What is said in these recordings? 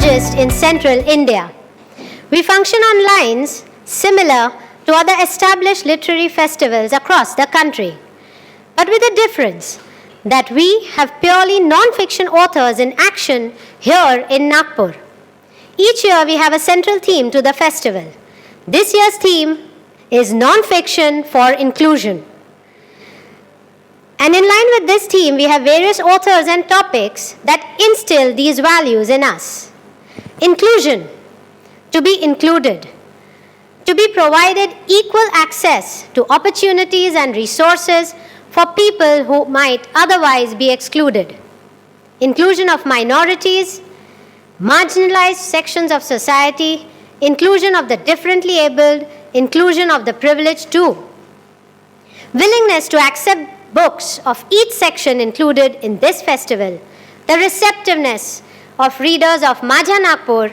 largest in central India. We function on lines similar to other established literary festivals across the country, but with a difference that we have purely non-fiction authors in action here in Nagpur. Each year we have a central theme to the festival. This year's theme is non-fiction for inclusion. And in line with this theme, we have various authors and topics that instill these values in us. Inclusion, to be included, to be provided equal access to opportunities and resources for people who might otherwise be excluded. Inclusion of minorities, marginalized sections of society, inclusion of the differently abled, inclusion of the privileged too. Willingness to accept books of each section included in this festival, the receptiveness of readers of Majha Nagpur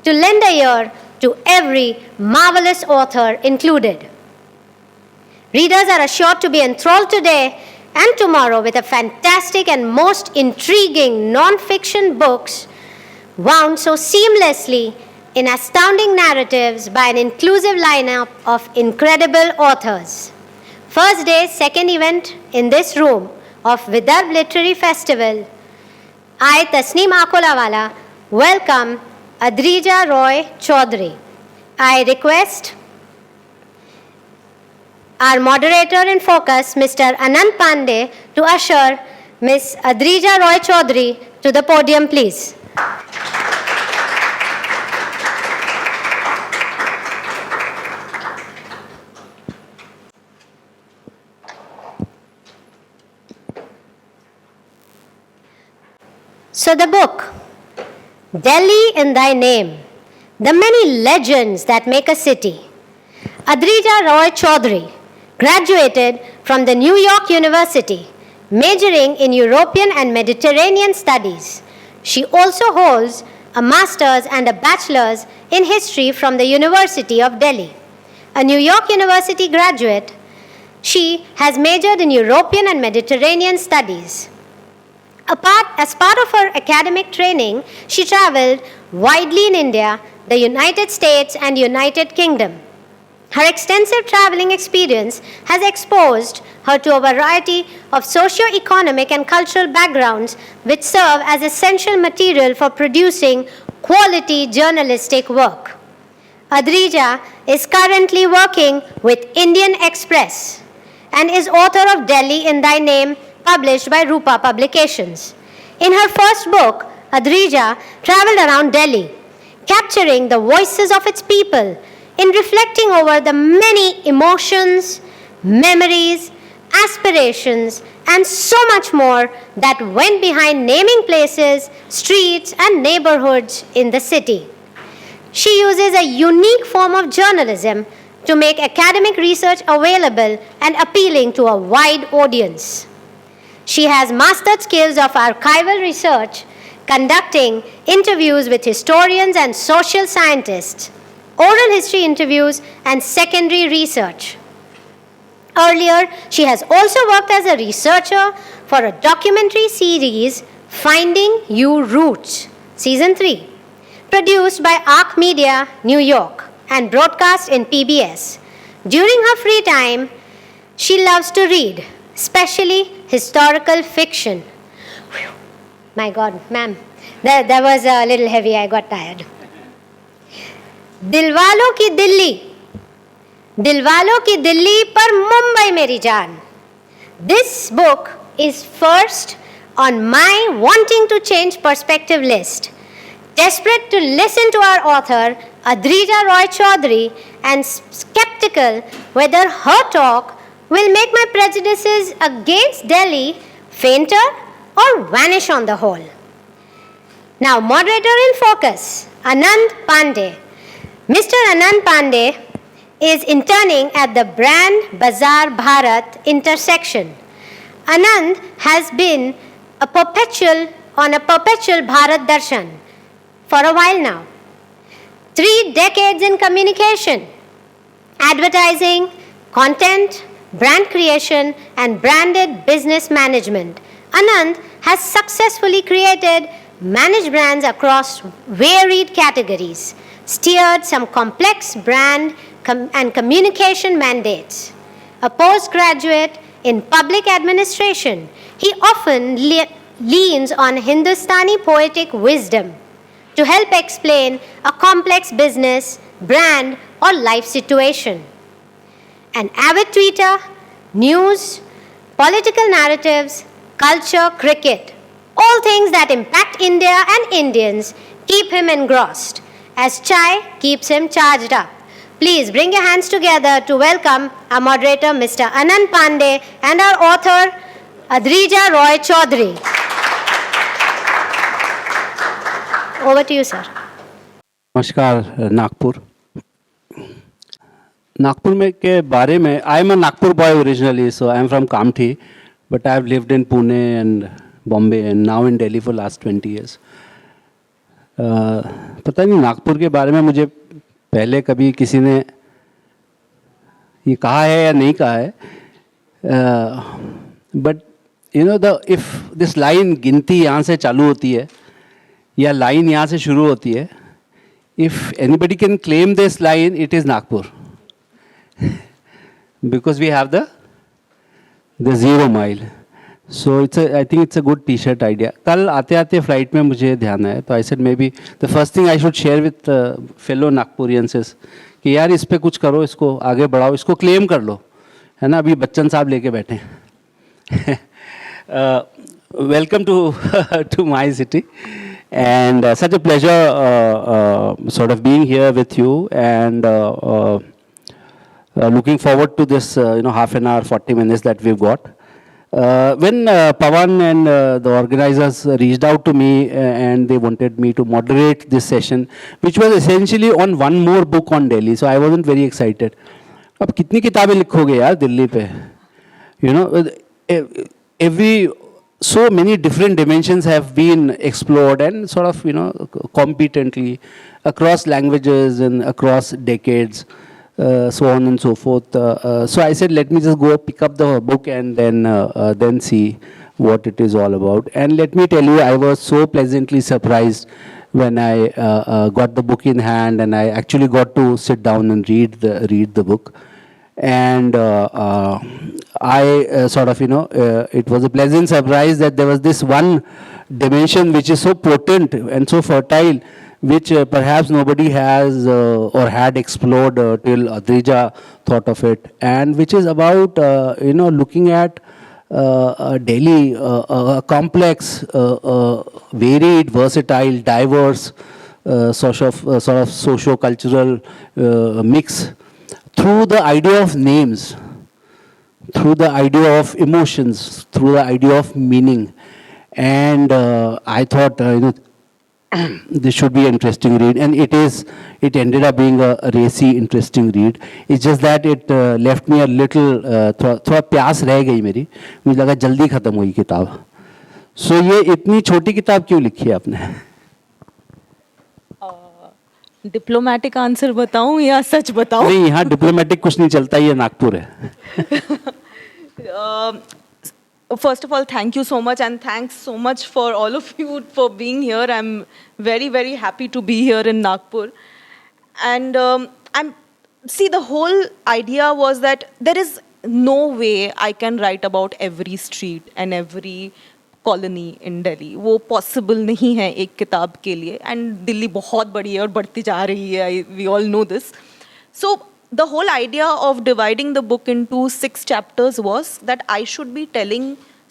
to lend a ear to every marvelous author included. Readers are assured to be enthralled today and tomorrow with a fantastic and most intriguing non-fiction books wound so seamlessly in astounding narratives by an inclusive lineup of incredible authors. First day, second event in this room of Vidarbh Literary Festival, I, Tasneem Akolawala, welcome Adrija Roychowdhury. I request our moderator in focus, Mr. Anand Pandey, to usher Ms. Adrija Roychowdhury to the podium, please. So the book, Delhi in Thy Name, The Many Legends That Make a City. Adrija Roychowdhury graduated from the New York University, majoring in European and Mediterranean studies. She also holds a master's and a bachelor's in history from the University of Delhi. A New York University graduate, she has majored in European and Mediterranean studies. As part of her academic training, she traveled widely in India, the United States, and United Kingdom. Her extensive traveling experience has exposed her to a variety of socio-economic and cultural backgrounds which serve as essential material for producing quality journalistic work. Adrija is currently working with Indian Express and is author of Delhi in Thy Name, published by Rupa Publications. In her first book, Adrija traveled around Delhi, capturing the voices of its people in reflecting over the many emotions, memories, aspirations, and so much more that went behind naming places, streets, and neighborhoods in the city. She uses a unique form of journalism to make academic research available and appealing to a wide audience. She has mastered skills of archival research, conducting interviews with historians and social scientists, oral history interviews, and secondary research. Earlier, she has also worked as a researcher for a documentary series, Finding You Roots, Season 3, produced by Arc Media, New York, and broadcast in PBS. During her free time, she loves to read, especially historical fiction. Whew. My God, ma'am, that was a little heavy, I got tired. दिलवालों की दिल्ली पर मुंबई मेरी जान. This book is first on my wanting to change perspective list. Desperate to listen to our author, Adrija Roychowdhury, and skeptical whether her talk will make my prejudices against Delhi fainter or vanish on the whole. Now, moderator in focus, Anand Pandey. Mr. Anand Pandey is interning at the Brand Bazaar Bharat intersection. Anand has been on a perpetual Bharat Darshan for a while now. 3 decades in communication, advertising, content, brand creation, and branded business management. Anand has successfully created managed brands across varied categories, steered some complex brand and communication mandates. A postgraduate in public administration, he often leans on Hindustani poetic wisdom to help explain a complex business, brand, or life situation. An avid tweeter, news, political narratives, culture, cricket, all things that impact India and Indians keep him engrossed, as chai keeps him charged up. Please bring your hands together to welcome our moderator, Mr. Anand Pandey, and our author, Adrija Roychowdhury. Over to you, sir. नमस्कार नागपुर में के बारे में I am a Nagpur boy originally so I am from Kamthi but I have lived in Pune and Bombay and now in Delhi for last 20 years. पता नहीं नागपुर के बारे में मुझे पहले कभी किसी ने ये कहा है या नहीं कहा है, but you know the if this line गिनती यहाँ से चालू होती है या लाइन यहाँ से शुरू होती है, if anybody can claim this line, it is Nagpur. Because we have the 0 mile. So I think it's a good t-shirt idea. कल आते आते फ्लाइट में मुझे ध्यान आया, तो I said maybe the first thing I should share with fellow Nagpurians is कि यार इस पे कुछ करो, इसको आगे बढ़ाओ, इसको क्लेम कर लो, है ना. अभी बच्चन साहब लेके बैठे हैं. Welcome to my city. And such a pleasure sort of being here with you, and looking forward to this half an hour, 40 minutes that we've got. When Pawan and the organizers reached out to me and they wanted me to moderate this session, which was essentially on one more book on Delhi, so I wasn't very excited. अब कितनी किताबें लिखोगे यार दिल्ली पे, every so many different dimensions have been explored and sort of, competently across languages and across decades, so on and so forth. So I said, let me just go pick up the book and then see what it is all about. And let me tell you, I was so pleasantly surprised when I got the book in hand and I actually got to sit down and read the book. And I sort of, it was a pleasant surprise that there was this one dimension which is so potent and so fertile, which perhaps nobody has or had explored till Adrija thought of it, and which is about, looking at Delhi, a complex, varied, versatile, diverse, sort of socio-cultural mix, through the idea of names, through the idea of emotions, through the idea of meaning. And I thought, this should be an interesting read. And it ended up being a racy, interesting read. It's just that it left me a little, थोड़ा प्यास रह गई मेरी. मुझे लगा जल्दी ख़त्म हुई किताब. So ये इतनी छोटी किताब क्यों लिखी है आपने? डिप्लोमेटिक आंसर बताऊं या सच बताऊं? नहीं, यहाँ डिप्लोमेटिक कुछ नहीं चलता, ये नागपुर है. First of all, thank you so much, and thanks so much for all of you for being here. I'm very, very happy to be here in Nagpur. And the whole idea was that there is no way I can write about every street and every colony इन दिल्ली. वो possible नहीं है एक किताब के लिए, and Delhi बहुत बड़ी है और बढ़ती जा रही है, we all know this. So the whole idea of dividing the book into 6 chapters was that I should be telling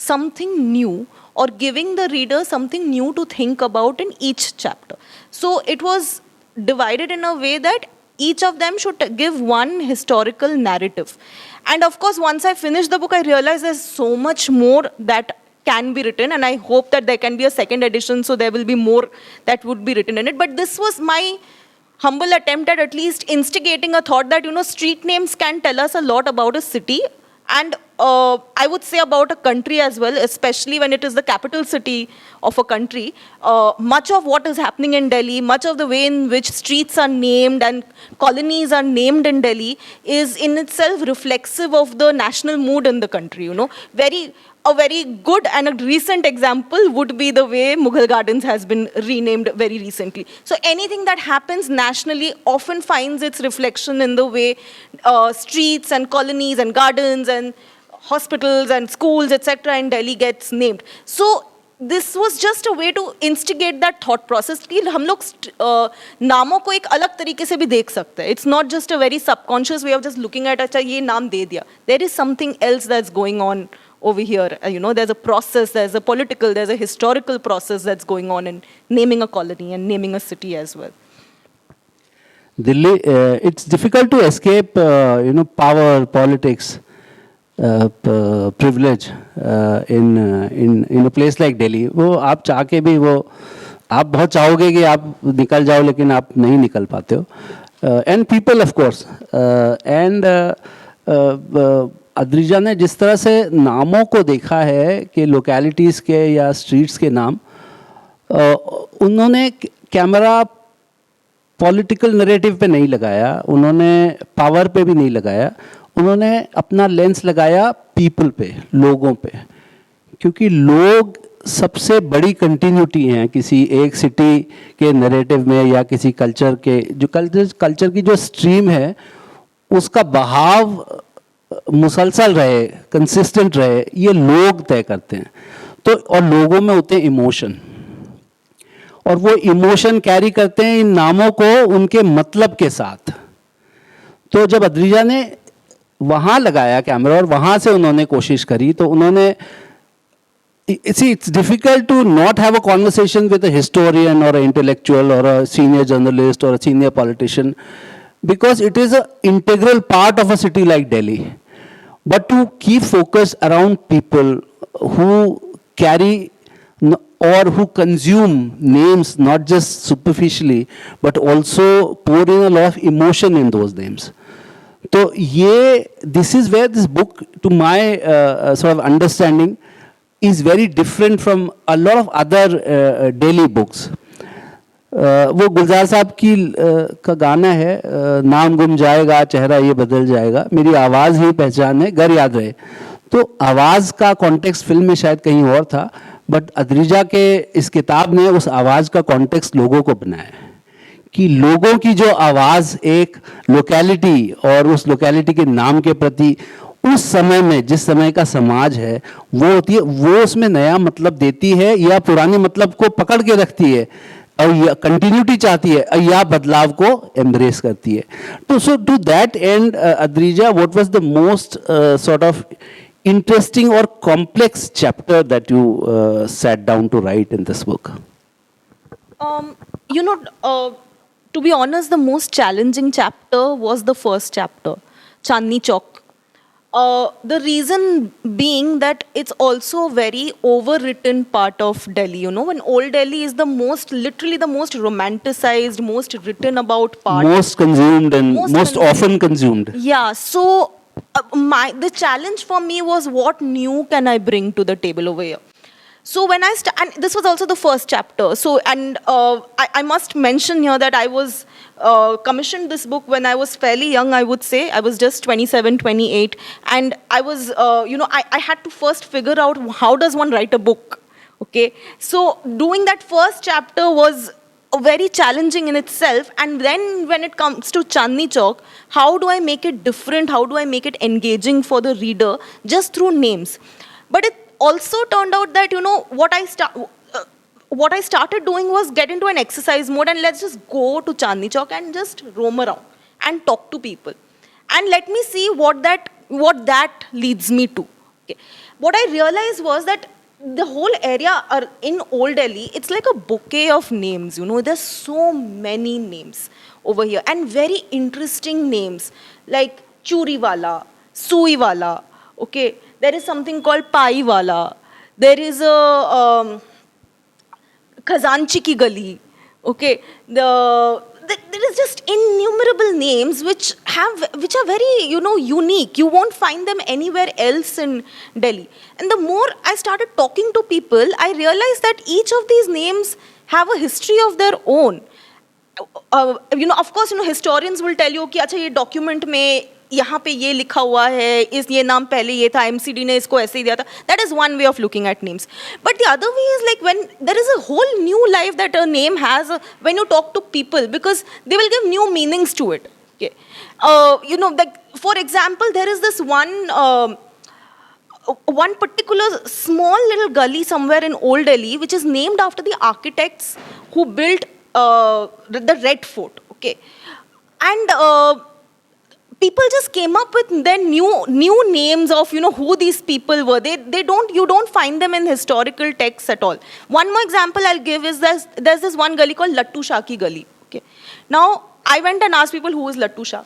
something new or giving the reader something new to think about in each chapter. So it was divided in a way that each of them should give one historical narrative. And of course, once I finished the book, I realized there's so much more that can be written, and I hope that there can be a second edition, so there will be more that would be written in it. But this was my humble attempt at least instigating a thought that, street names can tell us a lot about a city, and I would say about a country as well, especially when it is the capital city of a country. Much of what is happening in Delhi, much of the way in which streets are named and colonies are named in Delhi is in itself reflexive of the national mood in the country, very a very good and a recent example would be the way Mughal Gardens has been renamed very recently. So anything that happens nationally often finds its reflection in the way streets and colonies and gardens and hospitals and schools, etc. in Delhi gets named. So this was just a way to instigate that thought process कि हम लोग नामों को एक अलग तरीके से भी देख सकते हैं. It's not just a very subconscious way of just looking at अच्छा ये नाम दे दिया. There is something else that's going on over here. You know, there's a process, there's a political, there's a historical process that's going on in naming a colony and naming a city as well. Delhi, it's difficult to escape, power, politics, privilege in a place like Delhi. वो आप चाह के भी वो आप बहुत चाहोगे कि आप निकल जाओ लेकिन आप नहीं निकल पाते हो. And people of course. And Adrija ने जिस तरह से नामों को देखा है कि लोकेलिटीज़ के या स्ट्रीट्स के नाम, उन्होंने कैमरा पॉलिटिकल नरेटिव पे नहीं लगाया, उन्होंने पावर पे भी नहीं लगाया, उन्होंने अपना लेंस लगाया पीपल पे, लोगों पे, क्योंकि लोग सबसे बड़ी कंटिन्यूटी हैं किसी एक सिटी के नरेटिव में या किसी कल्चर के, जो कल्चर की जो स्ट्रीम है उसका बहाव मुसलसल रहे, कंसिस्टेंट रहे, ये लोग तय करते हैं. तो और लोगों में होते हैं इमोशन, और वो इमोशन कैरी करते हैं इन नामों को उनके मतलब के साथ. तो जब अद्रिजा ने वहाँ लगाया कैमरा और वहाँ से उन्होंने कोशिश करी, तो उन्होंने see, it's difficult to not have a conversation with a historian or an intellectual or a senior journalist or a senior politician, because it is an integral part of a city like Delhi. But to keep focus around people who carry or who consume names not just superficially, but also pour in a lot of emotion in those names. So this is where this book, to my sort of understanding, is very different from a lot of other Delhi books. वो गुलजार साहब की का गाना है, नाम गुम जाएगा चेहरा ये बदल जाएगा, मेरी आवाज़ ही पहचान है घर याद रहे. तो आवाज़ का कॉन्टेक्स्ट फिल्म में शायद कहीं और था, बट अद्रिजा के इस किताब ने उस आवाज़ का कॉन्टेक्स्ट लोगों को बनाया है कि लोगों की जो आवाज़ एक लोकेलिटी और उस लोकेलिटी के नाम के प्रति उस समय में जिस समय का समाज है वो होती है, वो उसमें नया मतलब देती है या पुराने मतलब को पकड़ के रखती है और कंटिन्यूटी चाहती है या बदलाव को एम्ब्रेस करती है. तो so to that and Adrija, what was the most sort of interesting or complex chapter that you sat down to write in this book? To be honest, the most challenging chapter was the first chapter, Chandni Chowk. The reason being that it's also a very overwritten part of Delhi. You know, when Old Delhi is the most, literally the most romanticized, most written about part. Most consumed and most often consumed. Yeah, so the challenge for me was what new can I bring to the table over here. So when and this was also the first chapter. So I must mention here that I was commissioned this book when I was fairly young. I would say I was just 27, 28, and I was I had to first figure out how does one write a book. Okay, so doing that first chapter was very challenging in itself, and then when it comes to Chandni Chowk, how do I make it different? How do I make it engaging for the reader just through names? But it also turned out that what I started doing was get into an exercise mode and let's just go to Chandni Chowk and just roam around and talk to people and let me see what that leads me to. Okay. What I realized was that the whole area in Old Delhi, it's like a bouquet of names. There's so many names over here and very interesting names like Churiwala, Suiwala. Okay, there is something called Paiwala. There is a Khazanchi ki Gali. Okay, there is just innumerable names which are very unique. You won't find them anywhere else in Delhi. And the more I started talking to people, I realized that each of these names have a history of their own. Of course, historians will tell you कि अच्छा ये document में यहाँ पे ये लिखा हुआ है, ये नाम पहले ये था, MCD ने इसको ऐसे ही दिया था. That is one way of looking at names. But the other way is like when there is a whole new life that a name has when you talk to people, because they will give new meanings to it. Okay. Like for example, there is this one particular small little gully somewhere in Old Delhi, which is named after the architects who built the Red Fort. Okay, and people just came up with their new names of who these people were. You don't find them in historical texts at all. One more example I'll give is there's this one gully called Lattu Shah ki Gully. Okay, now I went and asked people who is Lattu Shah.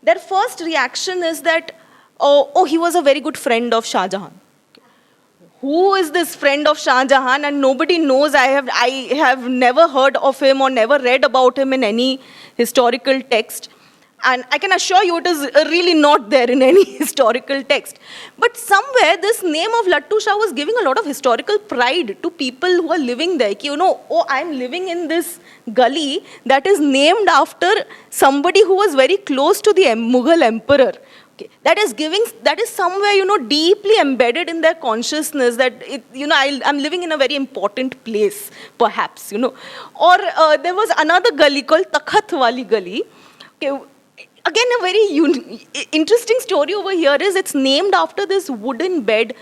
Their first reaction is that oh, he was a very good friend of Shah Jahan. Who is this friend of Shah Jahan? And nobody knows. I have never heard of him or never read about him in any historical text. And I can assure you it is really not there in any historical text. But somewhere this name of Lattu Shah was giving a lot of historical pride to people who are living there. Oh, I'm living in this gully that is named after somebody who was very close to the Mughal emperor. Okay. That is somewhere, deeply embedded in their consciousness that, I'm living in a very important place, perhaps, Or there was another gully called Takhat Wali Gully. Okay. Again, a very interesting story over here is it's named after this wooden bed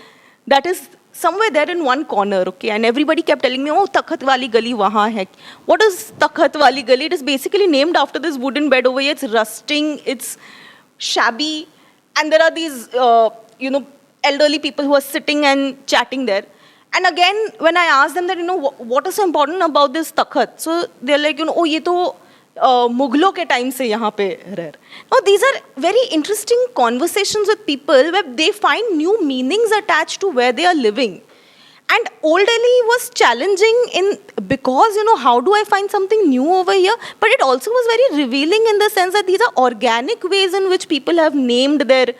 that is somewhere there in one corner, okay? And everybody kept telling me, oh, Takhat Wali Gali wahan hai. What is Takhat Wali Gali? It is basically named after this wooden bed over here. It's rusting, it's shabby, and there are these, elderly people who are sitting and chatting there. And again, when I asked them that, what is so important about this Takhat? So they're like, oh, ye to Mughloं ke time se yahan pe reh. Now, these are very interesting conversations with people where they find new meanings attached to where they are living. And Old Delhi was challenging because, how do I find something new over here? But it also was very revealing in the sense that these are organic ways in which people have named the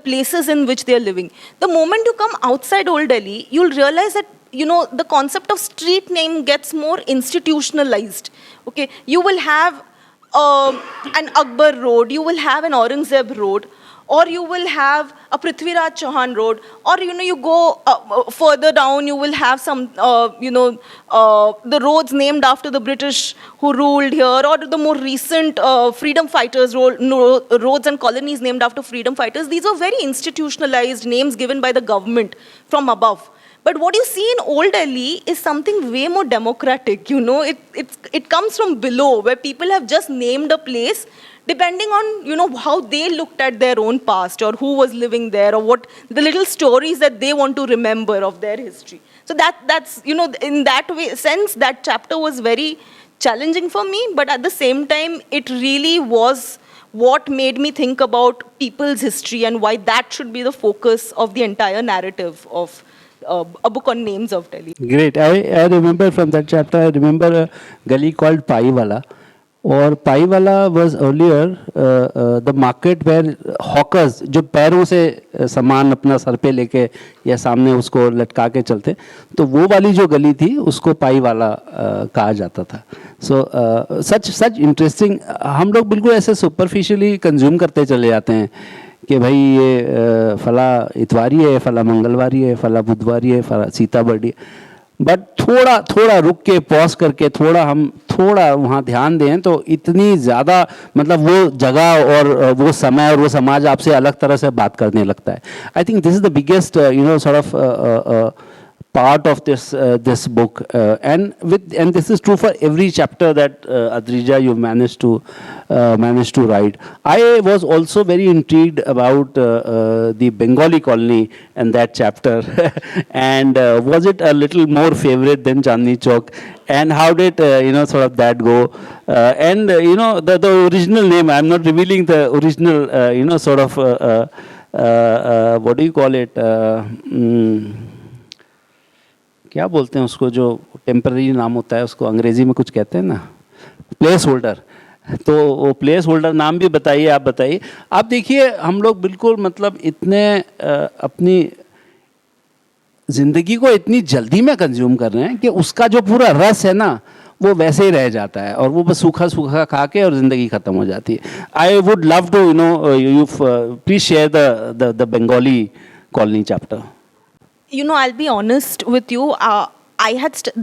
places in which they are living. The moment you come outside Old Delhi, you'll realize that, the concept of street name gets more institutionalized. Okay, you will have an Akbar Road, you will have an Aurangzeb Road, or you will have a Prithviraj Chauhan Road, or you go further down, you will have some the roads named after the British who ruled here, or the more recent freedom fighters roads and colonies named after freedom fighters. These are very institutionalized names given by the government from above. But what you see in Old Delhi is something way more democratic, It comes from below, where people have just named a place depending on, how they looked at their own past, or who was living there, or what the little stories that they want to remember of their history. So that's, in that sense, that chapter was very challenging for me, but at the same time, it really was what made me think about people's history and why that should be the focus of the entire narrative of a book on names of Delhi. Great. I remember from that chapter, I remember a gully called Paiwala. और पाईवाला was earlier the market where hawkers जो पैरों से सामान अपना sir पे लेके या सामने उसको लटका के चलते, तो वो वाली जो गली थी उसको पाईवाला कहा जाता था. So such interesting. हम लोग बिल्कुल ऐसे superficially consume करते चले जाते हैं कि भाई ये फला इतवारी है, फला मंगलवारी है, फला बुधवारी है, फला सीताबर्डी. बट थोड़ा रुक के पॉज करके थोड़ा वहाँ ध्यान दें तो इतनी ज़्यादा मतलब वो जगह और वो समय और वो समाज आपसे अलग तरह से बात करने लगता है. I think this is the biggest sort of part of this book, and this is true for every chapter that Adrija you managed to write. I was also very intrigued about the Bengali colony and that chapter, and was it a little more favorite than Chandni Chowk, and how did sort of that go, and the original name, I'm not revealing the original sort of what do you call it, क्या बोलते हैं उसको जो temporary नाम होता है, उसको अंग्रेजी में कुछ कहते हैं ना, प्लेस होल्डर. तो वो प्लेस होल्डर नाम भी बताइए, आप बताइए. आप देखिए हम लोग बिल्कुल मतलब इतने अपनी ज़िंदगी को इतनी जल्दी में कंज्यूम कर रहे हैं कि उसका जो पूरा रस है ना वो वैसे ही रह जाता है और वो बस सूखा सूखा खा के और ज़िंदगी ख़त्म हो जाती है. I would love to you please share the Bengali colony chapter. I'll be honest with you.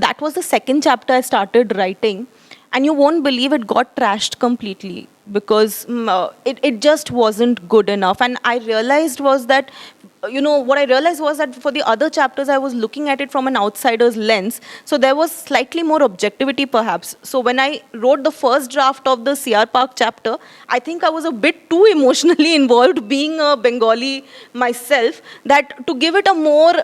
That was the second chapter I started writing, and you won't believe it got trashed completely because it just wasn't good enough. And I realized was that, what I realized was that for the other chapters, I was looking at it from an outsider's lens. So there was slightly more objectivity, perhaps. So when I wrote the first draft of the CR Park chapter, I think I was a bit too emotionally involved, being a Bengali myself, that to give it a more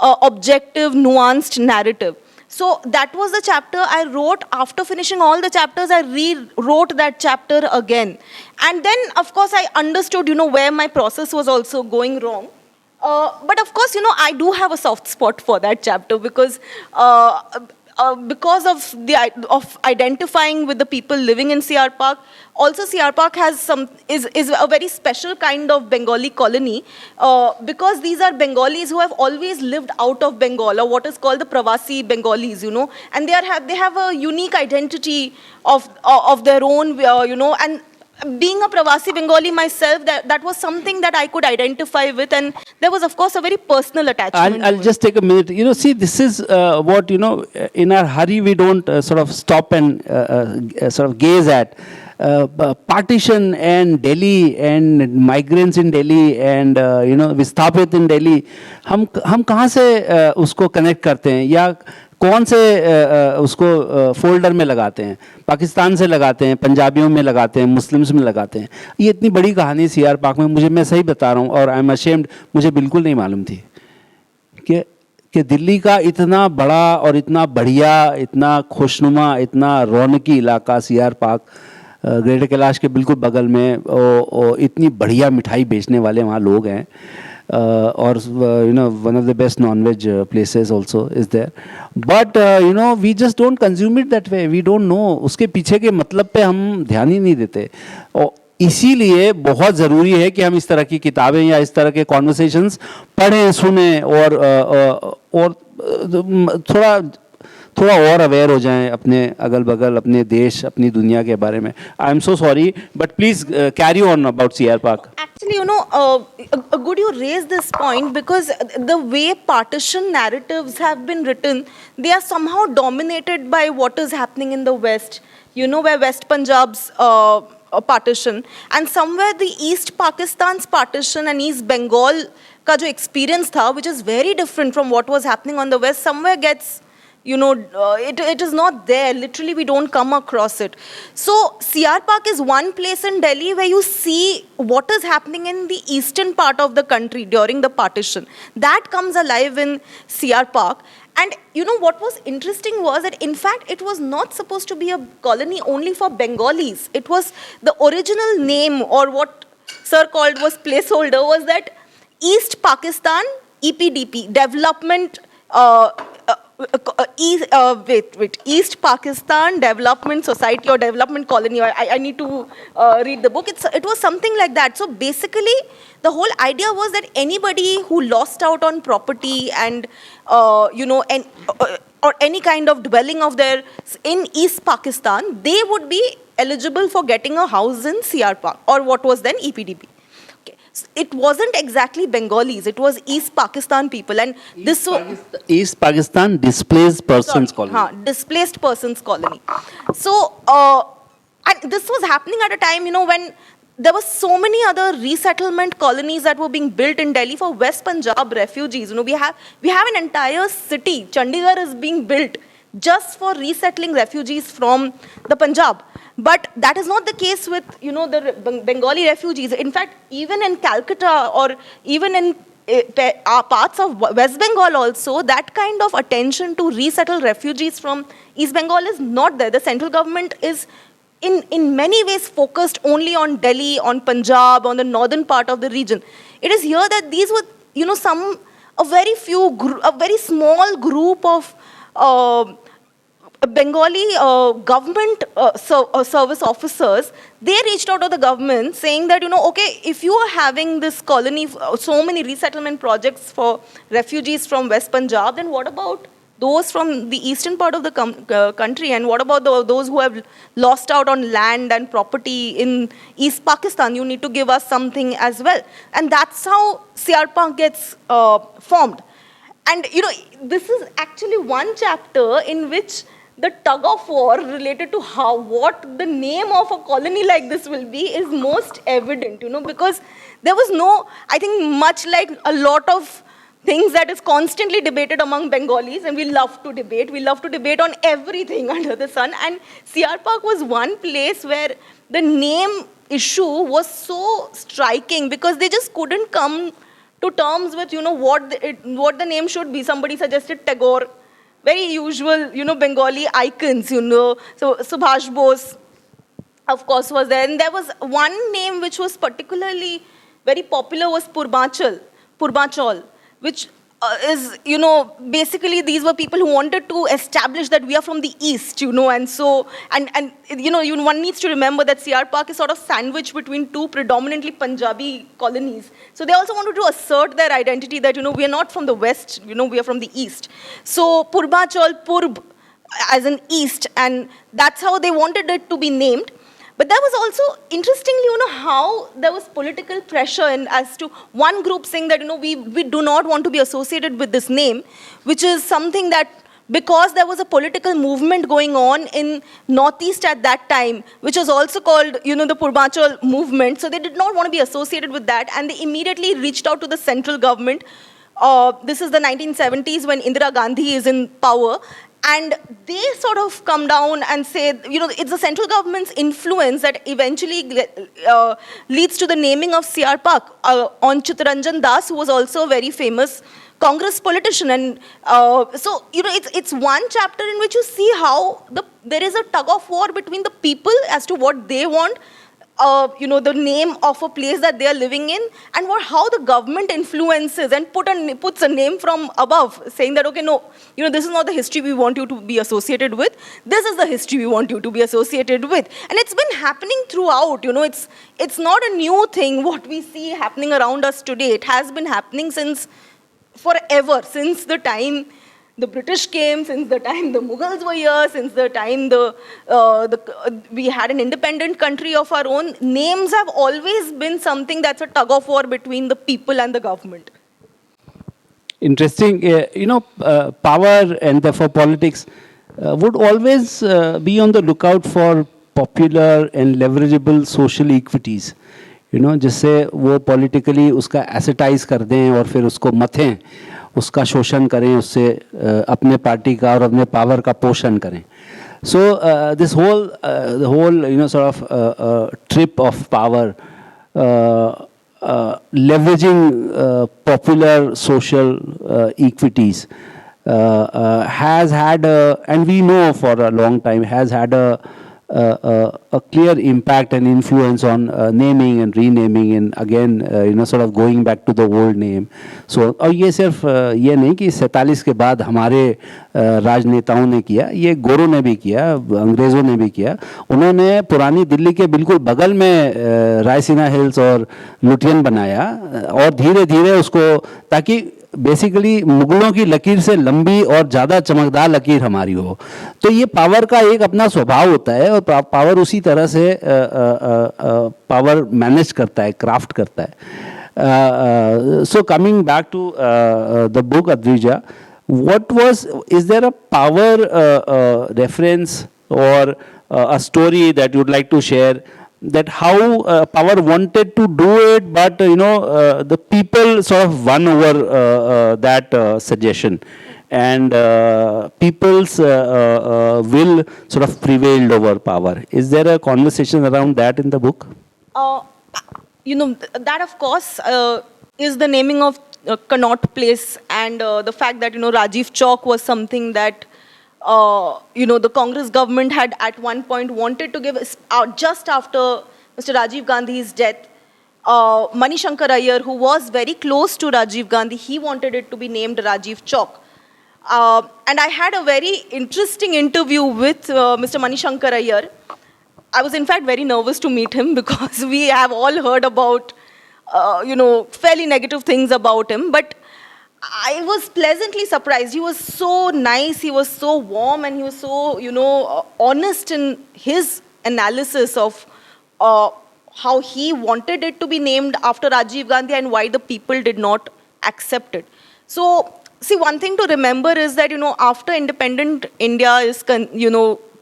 objective, nuanced narrative. So that was the chapter I wrote. After finishing all the chapters, I rewrote that chapter again. And then, of course, I understood, where my process was also going wrong. But of course, I do have a soft spot for that chapter because of identifying with the people living in CR Park. Also, CR Park has is a very special kind of Bengali colony because these are Bengalis who have always lived out of Bengal, or what is called the Pravasi Bengalis, and they have a unique identity of their own, and being a Pravasi Bengali myself, that was something that I could identify with, and there was, of course, a very personal attachment. I'll just take a minute. See, this is what, in our hurry, we don't sort of stop and sort of gaze at. Partition and Delhi and migrants in Delhi and, विस्थापित in Delhi, हम कहाँ से उसको connect करते हैं या कौन से उसको फोल्डर में लगाते हैं? पाकिस्तान से लगाते हैं, पंजाबियों में लगाते हैं, मुस्लिम्स में लगाते हैं. ये इतनी बड़ी कहानी CR पार्क में, मैं सही बता रहा हूँ और आई एम अशेम्ड, मुझे बिल्कुल नहीं मालूम थी कि दिल्ली का इतना बड़ा और इतना बढ़िया, इतना खुशनुमा, इतना रौनकी इलाका CR पार्क, ग्रेटर कैलाश के बिल्कुल बगल में, और इतनी बढ़िया मिठाई बेचने वाले वहाँ लोग हैं. Or one of the best non-veg places also is there, but we just don't consume it that way. We don't know उसके पीछे के मतलब पे हम ध्यान ही नहीं देते, और इसीलिए बहुत ज़रूरी है कि हम इस तरह की किताबें या इस तरह के कॉन्वर्सेशंस पढ़ें, सुने और थोड़ा और अवेयर हो जाएं अपने अगल बगल, अपने देश, अपनी दुनिया के बारे में. I am so sorry, but please carry on about CR park. Actually, good you raise this point because the way partition narratives have been written, they are somehow dominated by what is happening in the West. Where West Punjab's partition, and somewhere the East Pakistan's partition and East Bengal ka jo experience tha, which is very different from what was happening on the West, somewhere gets, it is not there. Literally, we don't come across it. So, CR Park is one place in Delhi where you see what is happening in the eastern part of the country during the partition. That comes alive in CR Park. And what was interesting was that, in fact, it was not supposed to be a colony only for Bengalis. It was the original name, or what Sir called was placeholder, was that East Pakistan EPDP, Development East Pakistan Development Society or Development Colony. I need to read the book. It was something like that. So basically, the whole idea was that anybody who lost out on property and or any kind of dwelling of theirs in East Pakistan, they would be eligible for getting a house in CR Park, or what was then EPDP. It wasn't exactly Bengalis, it was East Pakistan people, and East Pakistan Displaced Persons Colony. Displaced Persons Colony. So, and this was happening at a time, when there were so many other resettlement colonies that were being built in Delhi for West Punjab refugees. We have an entire city, Chandigarh, is being built just for resettling refugees from the Punjab. But that is not the case with, the Bengali refugees. In fact, even in Calcutta or even in parts of West Bengal also, that kind of attention to resettle refugees from East Bengal is not there. The central government is in many ways focused only on Delhi, on Punjab, on the northern part of the region. It is here that these were, a very small group of Bengali government service officers, they reached out to the government saying that, okay, if you are having this colony, so many resettlement projects for refugees from West Punjab, then what about those from the eastern part of the country, and what about those who have lost out on land and property in East Pakistan? You need to give us something as well. And that's how CR gets formed. And this is actually one chapter in which the tug of war related to what the name of a colony like this will be is most evident, because there was no, I think, much like a lot of things that is constantly debated among Bengalis, and we love to debate. We love to debate on everything under the sun. And CR Park was one place where the name issue was so striking because they just couldn't come to terms with, what the name should be. Somebody suggested Tagore, very usual, Bengali icons, So Subhash Bose, of course, was there. And there was one name which was particularly very popular was Purbanchal, which is, basically these were people who wanted to establish that we are from the East, and so, and one needs to remember that CR Park is sort of sandwiched between two predominantly Punjabi colonies. So they also wanted to assert their identity that, we are not from the West, we are from the East. So Purbanchal, Purb, as an East, and that's how they wanted it to be named. But there was also, interestingly, how there was political pressure as to one group saying that, we do not want to be associated with this name, which is something that, because there was a political movement going on in Northeast at that time, which was also called, the Purbanchal movement, so they did not want to be associated with that, and they immediately reached out to the central government. This is the 1970s when Indira Gandhi is in power. And they sort of come down and say, it's the central government's influence that eventually leads to the naming of CR Park on Chittaranjan Das, who was also a very famous Congress politician. And so, it's one chapter in which you see how there is a tug of war between the people as to what they want, the name of a place that they are living in, and how the government influences and puts a name from above, saying that, okay, no, this is not the history we want you to be associated with. This is the history we want you to be associated with. And it's been happening throughout, it's not a new thing, what we see happening around us today. It has been happening forever, since the time the British came, since the time the Mughals were here, since the time we had an independent country of our own. Names have always been something that's a tug of war between the people and the government. Interesting. Power and therefore politics would always be on the lookout for popular and leverageable social equities. जिससे वो politically उसका ascetize कर दें और फिर उसको मथें, उसका शोषण करें, उससे अपने पार्टी का और अपने पावर का पोषण करें. So this whole sort of trip of power, leveraging popular social equities has had and we know for a long time has had a clear impact and influence on naming and renaming and again sort of going back to the old name. So और ये सिर्फ ये नहीं कि 47 के बाद हमारे राजनेताओं ने किया, ये गोरों ने भी किया, अंग्रेज़ों ने भी किया. उन्होंने पुरानी दिल्ली के बिल्कुल बगल में रायसीना हिल्स और लुटियन बनाया और धीरे धीरे उसको, ताकि बेसिकली मुगलों की लकीर से लंबी और ज़्यादा चमकदार लकीर हमारी हो. तो ये पावर का एक अपना स्वभाव होता है और पावर उसी तरह से पावर मैनेज करता है, क्राफ्ट करता है. So coming back to the book Adrija, is there a power reference or a story that you'd like to share, that how power wanted to do it, but the people sort of won over that suggestion, and people's will sort of prevailed over power? Is there a conversation around that in the book? That of course is the naming of Connaught Place, and the fact that Rajiv Chowk was something that the Congress government had at one point wanted to give out just after Mr. Rajiv Gandhi's death. Manishankar Iyer, who was very close to Rajiv Gandhi, he wanted it to be named Rajiv Chowk. And I had a very interesting interview with Mr. Manishankar Iyer. I was in fact very nervous to meet him because we have all heard about, fairly negative things about him. But I was pleasantly surprised. He was so nice, he was so warm, and he was so, honest in his analysis of uh, how he wanted it to be named after Rajiv Gandhi and why the people did not accept it. So, see, one thing to remember is that, after independent India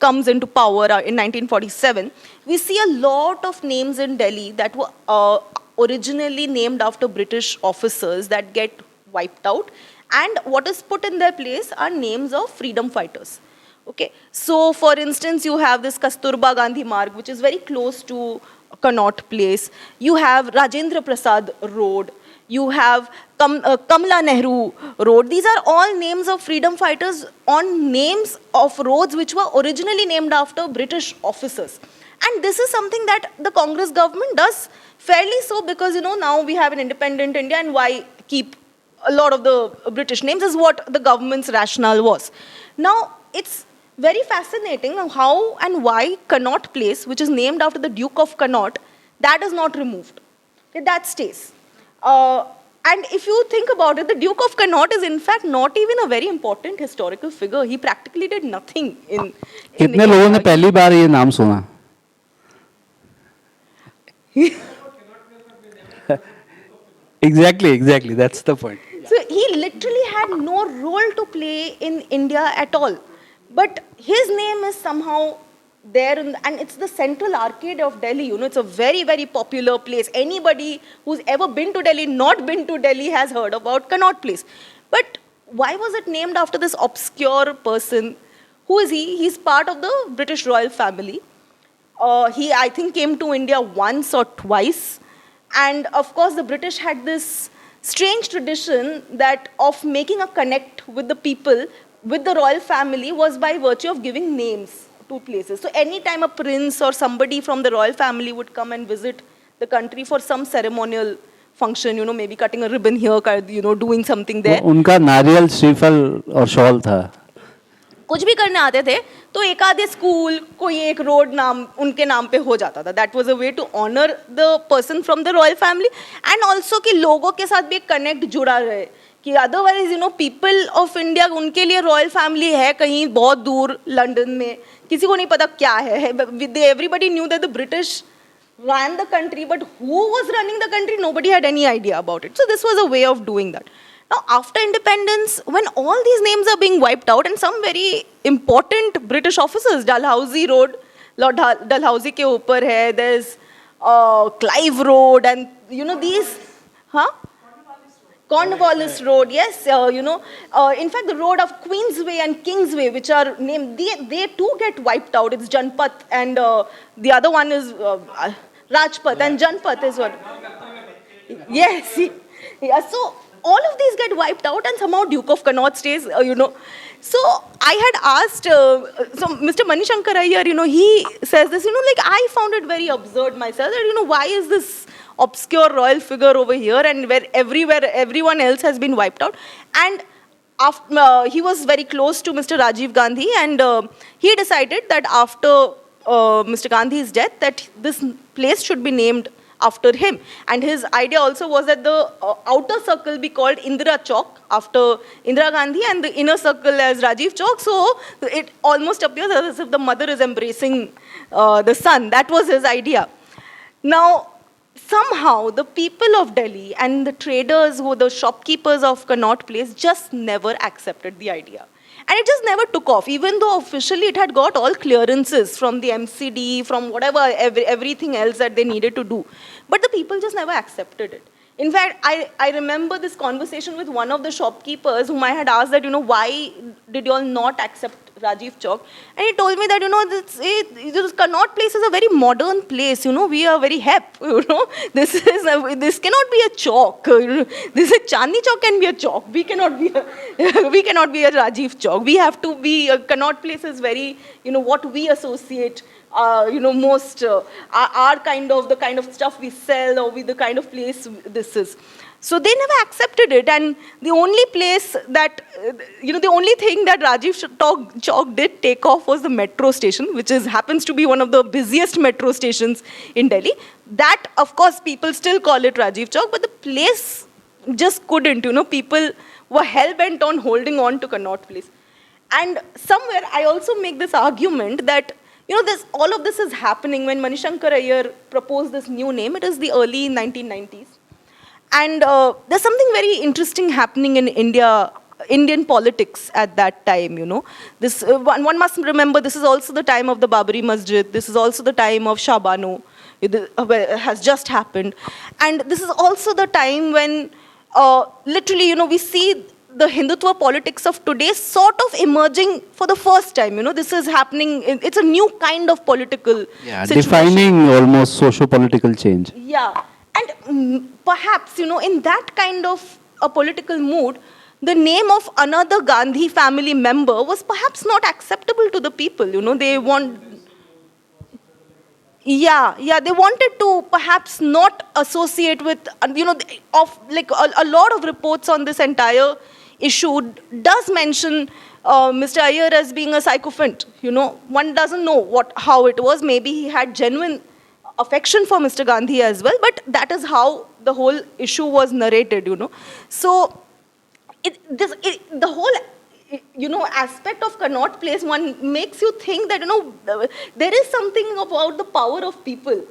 comes into power in 1947, we see a lot of names in Delhi that were originally named after British officers that get wiped out, and what is put in their place are names of freedom fighters. Okay, so for instance, you have this Kasturba Gandhi Marg, which is very close to Connaught Place. You have Rajendra Prasad Road. You have Kamla Nehru Road. These are all names of freedom fighters on names of roads which were originally named after British officers. And this is something that the Congress government does fairly so because, now we have an independent India, and why keep a lot of the British names is what the government's rationale was. Now, it's very fascinating how and why Connaught Place, which is named after the Duke of Connaught, that is not removed. Okay, that stays. And if you think about it, the Duke of Connaught is in fact not even a very important historical figure. He practically did nothing in कितने लोगों ने पहली बार ये नाम सुना? Exactly. That's the point. So he literally had no role to play in India at all. But his name is somehow there, and it's the central arcade of Delhi. It's a very, very popular place. Anybody who's ever been to Delhi, not been to Delhi, has heard about Connaught Place. But why was it named after this obscure person? Who is he? He's part of the British royal family. He, I think, came to India once or twice. And of course, the British had this strange tradition that of making a connect with the people, with the royal family, was by virtue of giving names to places. So anytime a prince or somebody from the royal family would come and visit the country for some ceremonial function, maybe cutting a ribbon here, doing something there. उनका नारियल श्रीफल और shawl था. कुछ भी करने आते थे तो एक आधे स्कूल कोई एक रोड नाम उनके नाम पे हो जाता था. That was a way to honour the person from the royal family and also कि लोगों के साथ भी एक कनेक्ट जुड़ा रहे कि अदरवाइज पीपल ऑफ इंडिया उनके लिए रॉयल फैमिली है कहीं बहुत दूर लंदन में किसी को नहीं पता क्या है. Everybody knew that the British ran the country, but who was running the country? Nobody had any idea about it. So this was a way of doing that. Now, after independence, when all these names are being wiped out, and some very important British officers, Dalhousie Road, Lord Dalhousie ke upar hai, there's Clive Road, and these, Cornwallis Road, yes, in fact, the road of Queensway and Kingsway, which are named, they too get wiped out. It's Janpath, and the other one is Rajpath, and Janpath is what? Yes, yeah, so all of these get wiped out, and somehow Duke of Connaught stays, So I had asked, so Mr. Manishankar Iyer, he says this, like I found it very absurd myself, that, why is this obscure royal figure over here and where everyone else has been wiped out. And after, he was very close to Mr. Rajiv Gandhi, and he decided that after Mr. Gandhi's death that this place should be named after him. And his idea also was that the outer circle be called Indira Chowk after Indira Gandhi and the inner circle as Rajiv Chowk. So it almost appears as if the mother is embracing the son. That was his idea. Now, somehow the people of Delhi and the traders, the shopkeepers of Connaught Place just never accepted the idea. And it just never took off, even though officially it had got all clearances from the MCD, from whatever, everything else that they needed to do. But the people just never accepted it. In fact, I remember this conversation with one of the shopkeepers whom I had asked that, why did you all not accept Rajiv Chowk? And he told me that, this Connaught Place is a very modern place, we are very hep, this cannot be a chalk, this is Chandni Chowk can be a chalk, we cannot be a Rajiv Chowk, we have to be, Connaught Place is very, what we associate most our the kind of stuff we sell or with the kind of place this is. So they never accepted it, and the only place that, the only thing that Rajiv Chowk did take off was the metro station, which happens to be one of the busiest metro stations in Delhi. That, of course, people still call it Rajiv Chowk, but the place just couldn't, people were hell-bent on holding on to Connaught Place. And somewhere I also make this argument that, all of this is happening when Manishankar Iyer proposed this new name. It is the early 1990s. And there's something very interesting happening in Indian politics at that time. This one must remember, this is also the time of the Babri Masjid. This is also the time of Shah Banu. It has just happened. And this is also the time when literally, we see the Hindutva politics of today sort of emerging for the first time. This is happening. It's a new kind of political situation. Defining almost socio-political change. Yeah. And perhaps, in that kind of a political mood, the name of another Gandhi family member was perhaps not acceptable to the people. They want... Yeah, they wanted to perhaps not associate with, a lot of reports on this entire issue does mention Mr. Iyer as being a sycophant. One doesn't know how it was. Maybe he had genuine affection for Mr. Gandhi as well, but that is how the whole issue was narrated. So, the whole aspect of Connaught Place, one makes you think that, there is something about the power of people.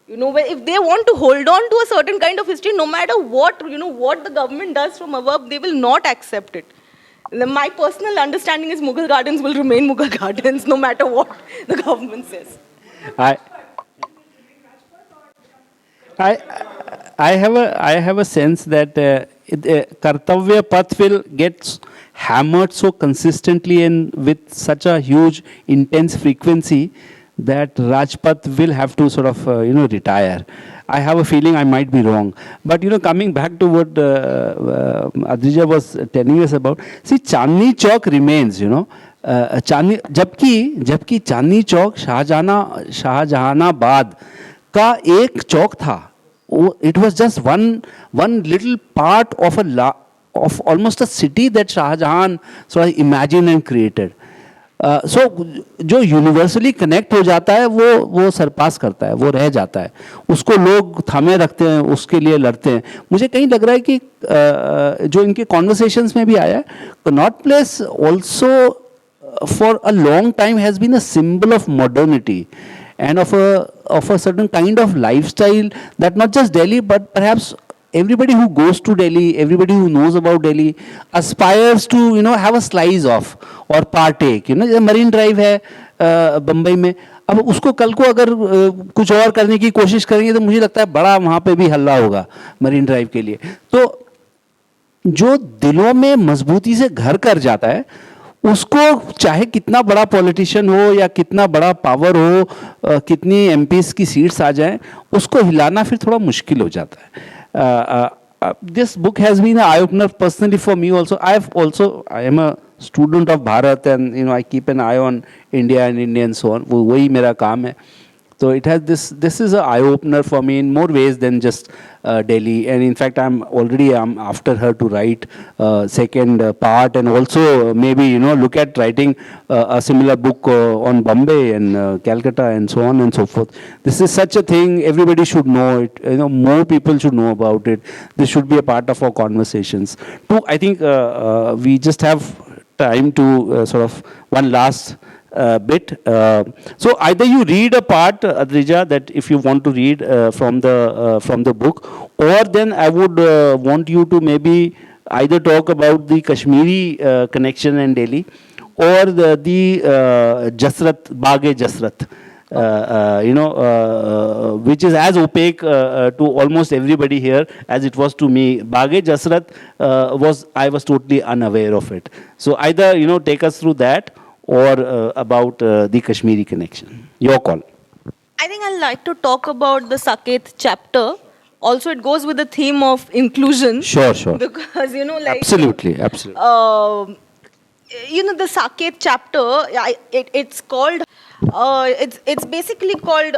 Where if they want to hold on to a certain kind of history, no matter what, what the government does from above, they will not accept it. My personal understanding is Mughal gardens will remain Mughal gardens, no matter what the government says. I have a sense that Kartavya Path will get hammered so consistently and with such a huge, intense frequency that Rajpath will have to sort of, retire. I have a feeling I might be wrong. But, coming back to what Adrija was telling us about, see, Chandni Chowk remains, जबकि चांदनी चौक शाहजहानाबाद का एक चौक था. It was just one little part of almost a city that Shah Jahan sort of imagined and created. So जो universally connect हो जाता है वो सरपास करता है, वो रह जाता है, उसको लोग थामे रखते हैं, उसके लिए लड़ते हैं. मुझे कहीं लग रहा है कि जो इनके conversations में भी आया है, Connaught Place also for a long time has been a symbol of modernity and of a certain kind of lifestyle that not just Delhi but perhaps everybody who goes to Delhi, everybody who knows about Delhi aspires to have a slice of or partake. जैसे Marine Drive है बम्बई में, अब उसको कल को अगर कुछ और करने की कोशिश करेंगे तो मुझे लगता है बड़ा वहाँ पे भी हल्ला होगा Marine Drive के लिए. तो जो दिलों में मजबूती से घर कर जाता है उसको चाहे कितना बड़ा पॉलिटिशियन हो या कितना बड़ा पावर हो, कितनी एमपीज की सीट्स आ जाएं, उसको हिलाना फिर थोड़ा मुश्किल हो जाता है. This book has been an eye-opener personally for me also. I am a student of Bharat and I keep an eye on India and India and so on. वही मेरा काम है. So it has this is an eye-opener for me in more ways than just Delhi. And in fact, I'm after her to write second part and also maybe, look at writing a similar book on Bombay and Calcutta and so on and so forth. This is such a thing, everybody should know it. More people should know about it. This should be a part of our conversations. I think we just have time to sort of one last bit. So either you read a part, Adrija, that if you want to read from the book, or then I would want you to maybe either talk about the Kashmiri connection in Delhi, or the Jasrat, Baghe Jasrat, which is as opaque to almost everybody here as it was to me. Baghe Jasrat I was totally unaware of it. So either take us through that, or about the Kashmiri connection. Your call. I think I'd like to talk about the Saket chapter. Also, it goes with the theme of inclusion. Sure. Because, Absolutely. The Saket chapter, it's called, it's basically called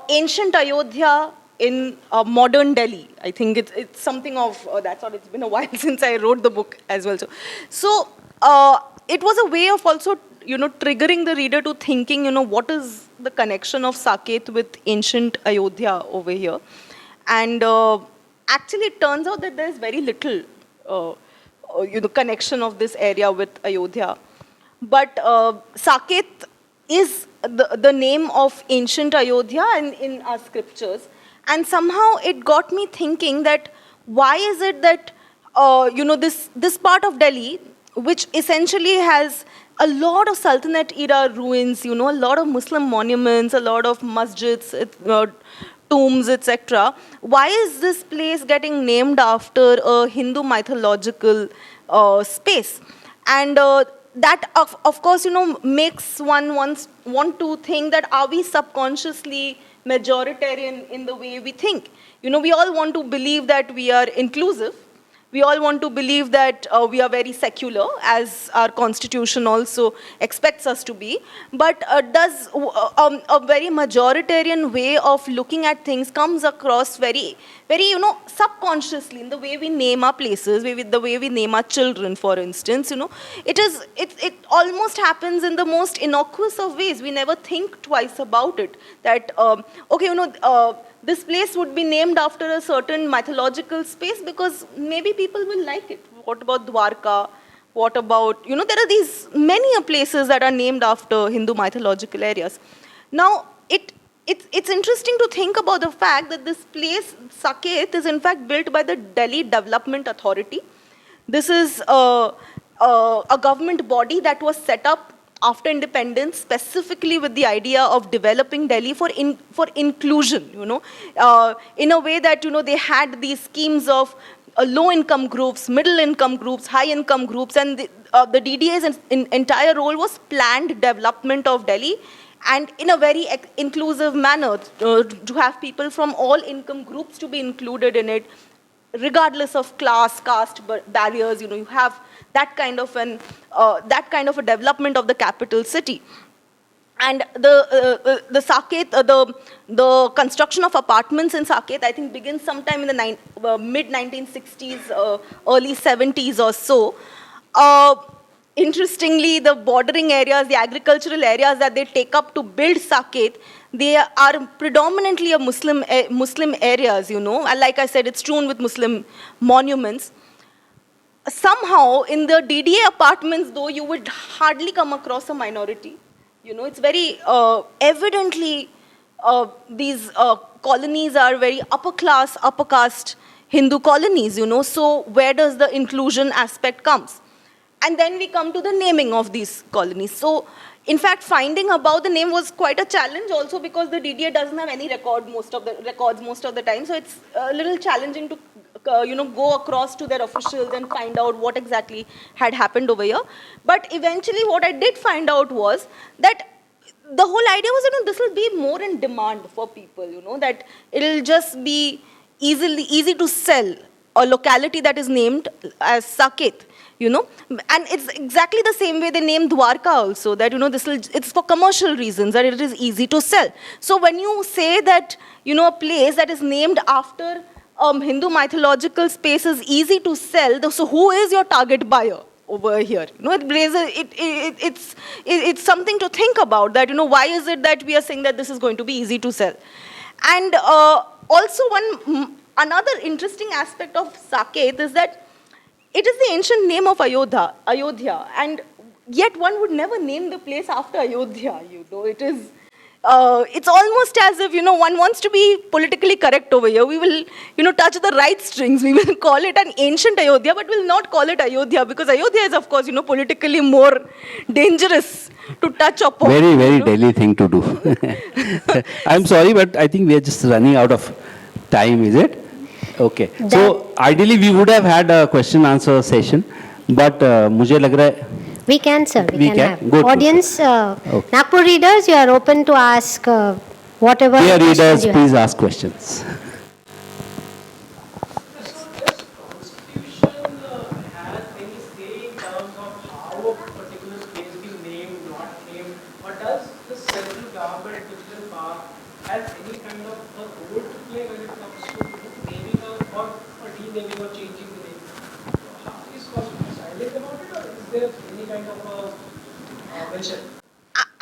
Ancient Ayodhya in Modern Delhi. I think it's something of that sort. It's been a while since I wrote the book as well. So it was a way of also triggering the reader to thinking, what is the connection of Saket with ancient Ayodhya over here. And actually it turns out that there is very little connection of this area with Ayodhya. But Saket is the name of ancient Ayodhya in our scriptures. And somehow it got me thinking that why is it that, this part of Delhi, which essentially has a lot of Sultanate era ruins, a lot of Muslim monuments, a lot of masjids, tombs, etc. Why is this place getting named after a Hindu mythological space? And that, of course, makes one want to think that are we subconsciously majoritarian in the way we think? We all want to believe that we are inclusive. We all want to believe that we are very secular, as our constitution also expects us to be. But does a very majoritarian way of looking at things comes across very, very, subconsciously in the way we name our places, the way we name our children, for instance. It almost happens in the most innocuous of ways. We never think twice about it. That this place would be named after a certain mythological space because maybe people will like it. What about Dwarka? What about, there are these many places that are named after Hindu mythological areas. Now, it's interesting to think about the fact that this place, Saket, is in fact built by the Delhi Development Authority. This is a government body that was set up after independence, specifically with the idea of developing Delhi for inclusion, in a way that, they had these schemes of low-income groups, middle-income groups, high-income groups, and the DDA's entire role was planned development of Delhi, and in a very inclusive manner, to have people from all income groups to be included in it, regardless of class, caste barriers. You have that kind of a development of the capital city. And the Saket, the construction of apartments in Saket, I think begins sometime in the mid-1960s, early 70s or so. Interestingly, the bordering areas, the agricultural areas that they take up to build Saket, they are predominantly Muslim areas, And like I said, it's strewn with Muslim monuments. Somehow, in the DDA apartments, though, you would hardly come across a minority. It's very evidently these colonies are very upper class, upper caste Hindu colonies, So where does the inclusion aspect comes? And then we come to the naming of these colonies. So, in fact, finding about the name was quite a challenge also because the DDA doesn't have any records most of the time. So it's a little challenging to go across to their officials and find out what exactly had happened over here. But eventually what I did find out was that the whole idea was, this will be more in demand for people, that it'll just be easy to sell a locality that is named as Saket. And it's exactly the same way they named Dwarka also, that, it's for commercial reasons, that it is easy to sell. So when you say that, a place that is named after Hindu mythological space is easy to sell, so who is your target buyer over here? It's something to think about, that, why is it that we are saying that this is going to be easy to sell? And also another interesting aspect of Saket is that it is the ancient name of Ayodhya, and yet one would never name the place after Ayodhya, it's almost as if, one wants to be politically correct over here. We will, touch the right strings. We will call it an ancient Ayodhya, but we'll not call it Ayodhya, because Ayodhya is, of course, politically more dangerous to touch upon. Very, very Delhi thing to do. I'm sorry, but I think we are just running out of time, is it? Okay. So ideally we would have had a question answer session, but मुझे लग रहा है we can, sir. We can have. Good. Audience, Okay. Nagpur readers, you are open to ask whatever Dear questions readers, you please have. ask questions.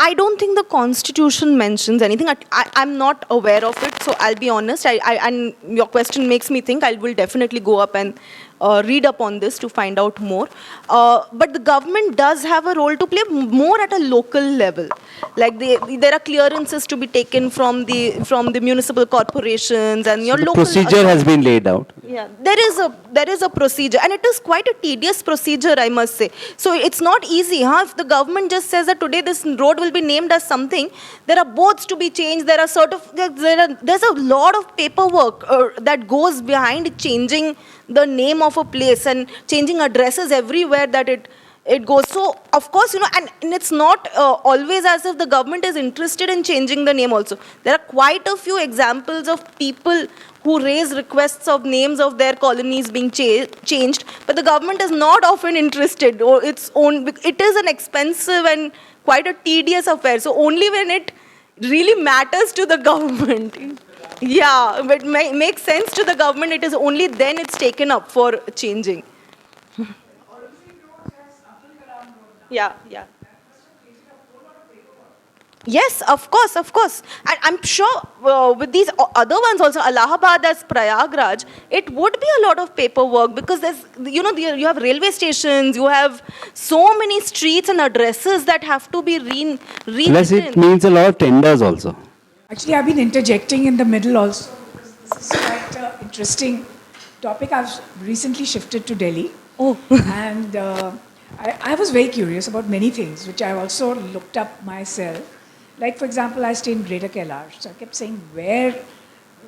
I don't think the Constitution mentions anything. I'm not aware of it, so I'll be honest. And your question makes me think. I will definitely go up and read up on this to find out more. But the government does have a role to play more at a local level. Like there are clearances to be taken from the municipal corporations and your So the local procedure has been laid out. yeah, there is a procedure, and it is quite a tedious procedure, I must say. So it's not easy, huh? If the government just says that today this road will be named as something, there are boards to be changed. There are there's a lot of paperwork that goes behind changing the name of a place and changing addresses everywhere that it goes. So, of course, and it's not always as if the government is interested in changing the name also. There are quite a few examples of people who raise requests of names of their colonies being changed, but the government is not often interested, or it is an expensive and quite a tedious affair. So only when it really matters to the government, yeah, but makes sense to the government, it is only then it's taken up for changing. Yeah, yeah. Yes, of course, of course. And I'm sure with these other ones also, Allahabad as Prayagraj, it would be a lot of paperwork because there's, you have railway stations, you have so many streets and addresses that have to be rewritten. Plus it means a lot of tenders also. Actually, I've been interjecting in the middle also. This is quite an interesting topic. I've recently shifted to Delhi. Oh. And I was very curious about many things, which I also looked up myself. Like, for example, I stay in Greater Kailash. So I kept saying, where's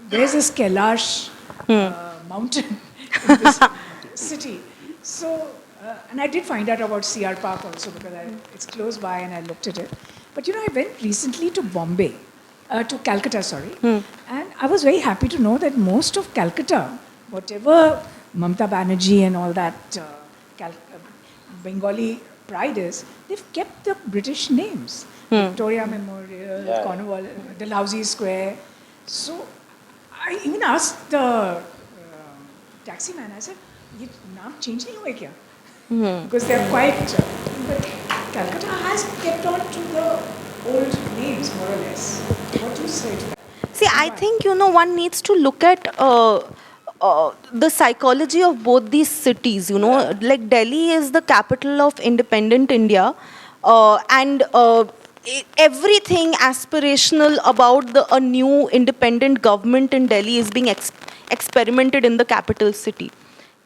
this Kailash mountain in this city? So, and I did find out about CR Park also because it's close by and I looked at it. But, I went recently to Bombay, to Calcutta, sorry. And I was very happy to know that most of Calcutta, whatever Mamata Banerjee and all that Bengali pride is, they've kept the British names. Victoria Memorial, Cornwall, Dalhousie Square. So I even asked the taxi man, I said, "Ye naam change nahi hue kya?" Because they're quite... but Calcutta has kept on to the old names, more or less. What do you say to that? See, I think, one needs to look at the psychology of both these cities, like Delhi is the capital of independent India, and everything aspirational about a new independent government in Delhi is being experimented in the capital city.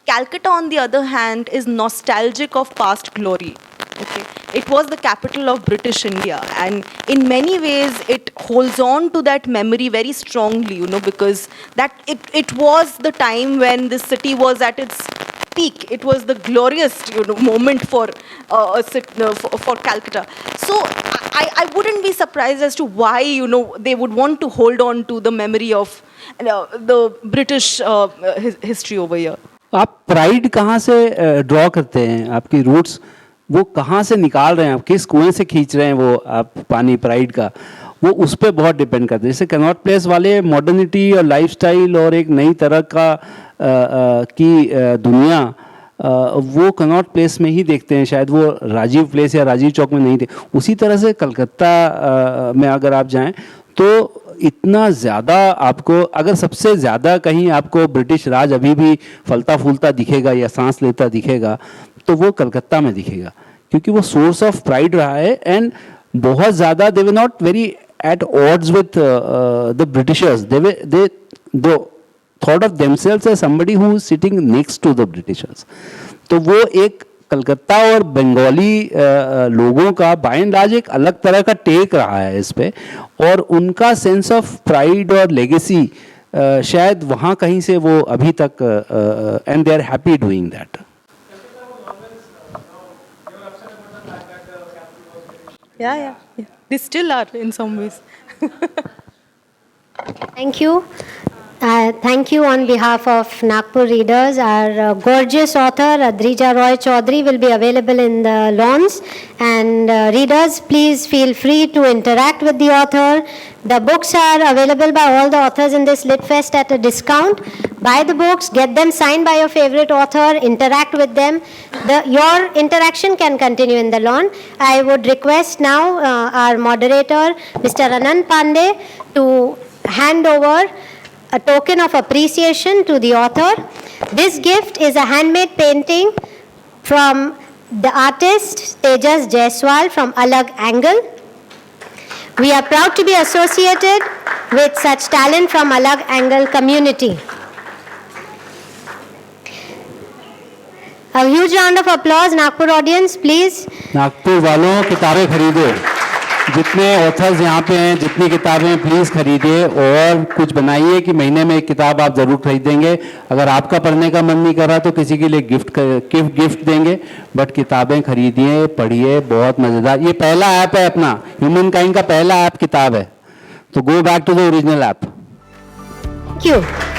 Calcutta, on the other hand, is nostalgic of past glory. Okay, it was the capital of British India, and in many ways it holds on to that memory very strongly, because that it was the time when this city was at its peak. It was the glorious moment for for Calcutta. So I wouldn't be surprised as to why they would want to hold on to the memory of the British history over here. आप pride कहाँ से draw करते हैं? आपकी roots वो कहाँ से निकाल रहे हैं? आप किस कुएं से खींच रहे हैं वो आप पानी प्राइड का? वो उस पर बहुत डिपेंड करते हैं. जैसे कनॉट प्लेस वाले मॉडर्निटी और लाइफस्टाइल और एक नई तरह का की दुनिया वो कनॉट प्लेस में ही देखते हैं. शायद वो राजीव प्लेस या राजीव चौक में नहीं थे. उसी तरह से कलकत्ता में अगर आप जाएं तो इतना ज़्यादा आपको, अगर सबसे ज़्यादा कहीं आपको ब्रिटिश राज अभी भी फलता फूलता दिखेगा या सांस लेता दिखेगा तो वो कलकत्ता में दिखेगा, क्योंकि वो सोर्स ऑफ प्राइड रहा है. एंड बहुत ज़्यादा they were not very at odds with the Britishers. They thought of themselves as somebody who is sitting next to the Britishers. तो वो एक कलकत्ता और बंगाली लोगों का बाय एंड लार्ज एक अलग तरह का टेक रहा है इस पे, और उनका सेंस ऑफ प्राइड और लेगेसी शायद वहाँ कहीं से वो अभी तक, and they are happy doing that. Yeah. They still are in some ways. Thank you. Thank you on behalf of Nagpur readers. Our gorgeous author Adrija Roychowdhury will be available in the lawns, and readers, please feel free to interact with the author. The books are available by all the authors in this Lit Fest at a discount. Buy the books, get them signed by your favorite author, interact with them. Your interaction can continue in the lawn. I would request now our moderator, Mr. Anand Pandey, to hand over a token of appreciation to the author. This gift is a handmade painting from the artist Tejas Jaiswal from Alag Angle. We are proud to be associated with such talent from Alag Angle community. A huge round of applause, Nagpur audience, please. Nagpur वालों किताबें खरीदो, जितने authors यहाँ पे हैं, जितनी किताबें please खरीदिए और कुछ बनाइए कि महीने में एक किताब आप ज़रूर खरीदेंगे. अगर आपका पढ़ने का मन नहीं कर रहा तो किसी के लिए गिफ्ट देंगे, बट किताबें खरीदिए, पढ़िए, बहुत मज़ेदार. ये पहला ऐप है अपना, ह्यूमन काइंड का पहला ऐप किताब है, तो go back to the original app. Thank you.